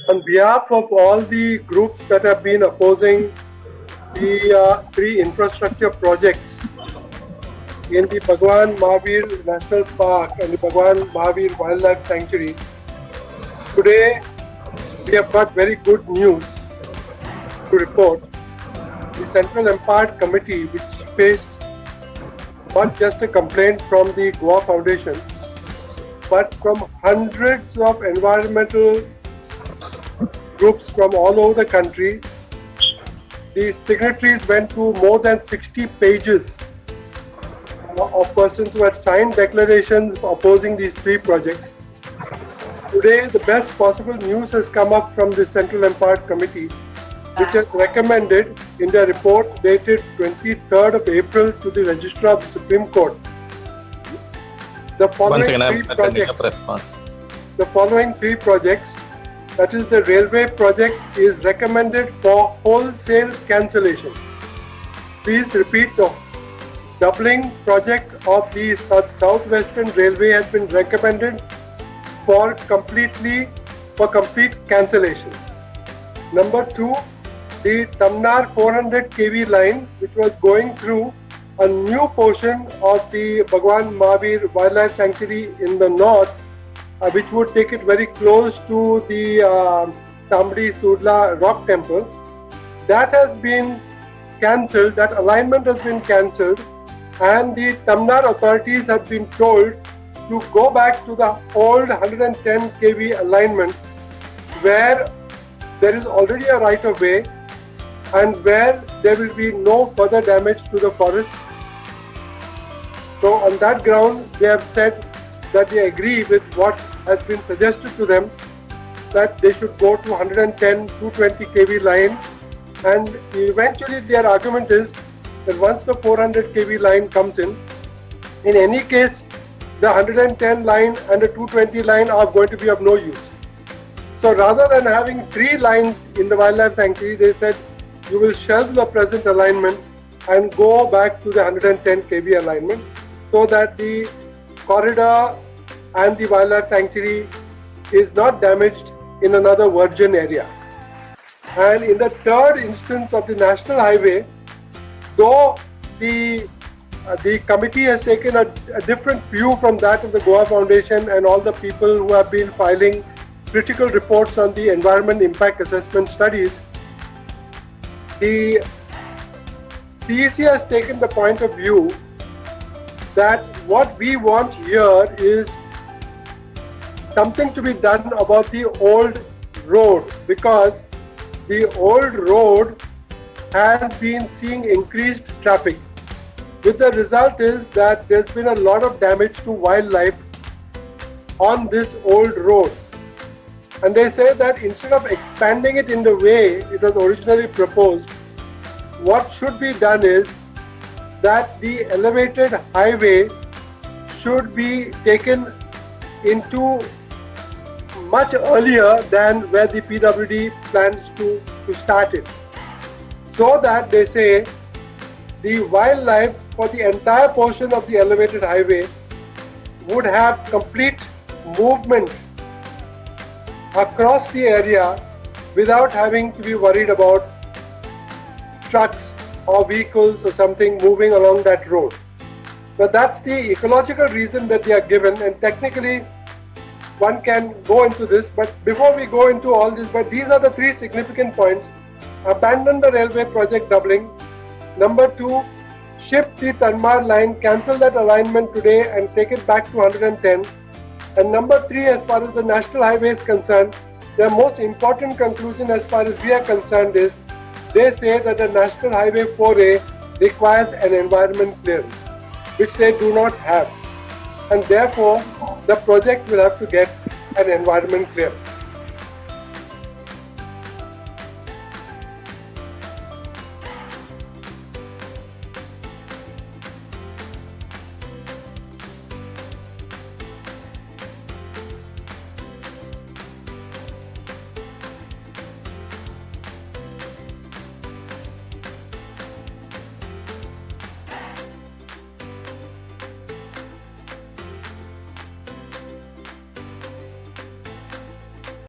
On behalf of all the groups that have been opposing the three infrastructure projects in the Bhagwan Mahavir National Park and the Bhagwan Mahavir Wildlife Sanctuary, today we have got very good news to report. The Central Empowered Committee, which faced not just a complaint from the Goa Foundation, but from hundreds of environmental groups from all over the country. The signatories went to more than 60 pages of persons who had signed declarations opposing these three projects. Today, the best possible news has come up from the Central Empowered Committee, which has recommended in their report dated 23rd of April to the Registrar of the Supreme Court the following three projects, that is the railway project, is recommended for wholesale cancellation. Please repeat, the doubling project of the Southwestern Railway has been recommended for complete cancellation. Number two, the Tamnar 400 kV line, which was going through a new portion of the Bhagwan Mahavir Wildlife Sanctuary in the north, which would take it very close to the Tambadi Sudla Rock Temple. That has been cancelled, that alignment has been cancelled, and the Tamnar authorities have been told to go back to the old 110 kV alignment where there is already a right of way and where there will be no further damage to the forest. So on that ground, they have said that they agree with what has been suggested to them, that they should go to 110 220 kV line, and eventually their argument is that once the 400 kV line comes in any case the 110 line and the 220 line are going to be of no use. So rather than having three lines in the wildlife sanctuary, they said you will shelve the present alignment and go back to the 110 kV alignment so that the corridor and the wildlife sanctuary is not damaged in another virgin area. And in the third instance of the national highway, though the committee has taken a different view from that of the Goa Foundation and all the people who have been filing critical reports on the environment impact assessment studies, the CEC has taken the point of view that what we want here is something to be done about the old road, because the old road has been seeing increased traffic. With the result is that there's been a lot of damage to wildlife on this old road. And they say that instead of expanding it in the way it was originally proposed, what should be done is that the elevated highway should be taken into much earlier than where the PWD plans to start it. So that they say the wildlife for the entire portion of the elevated highway would have complete movement across the area without having to be worried about trucks or vehicles or something moving along that road. But that's the ecological reason that they are given, and technically one can go into this. But before we go into all this, but these are the three significant points. Abandon the railway project doubling. Number two, shift the Tanmar line, cancel that alignment today and take it back to 110. And number three, as far as the national highway is concerned, their most important conclusion as far as we are concerned is they say that the National Highway 4A requires an environment clearance, which they do not have. And therefore, the project will have to get an environment clearance.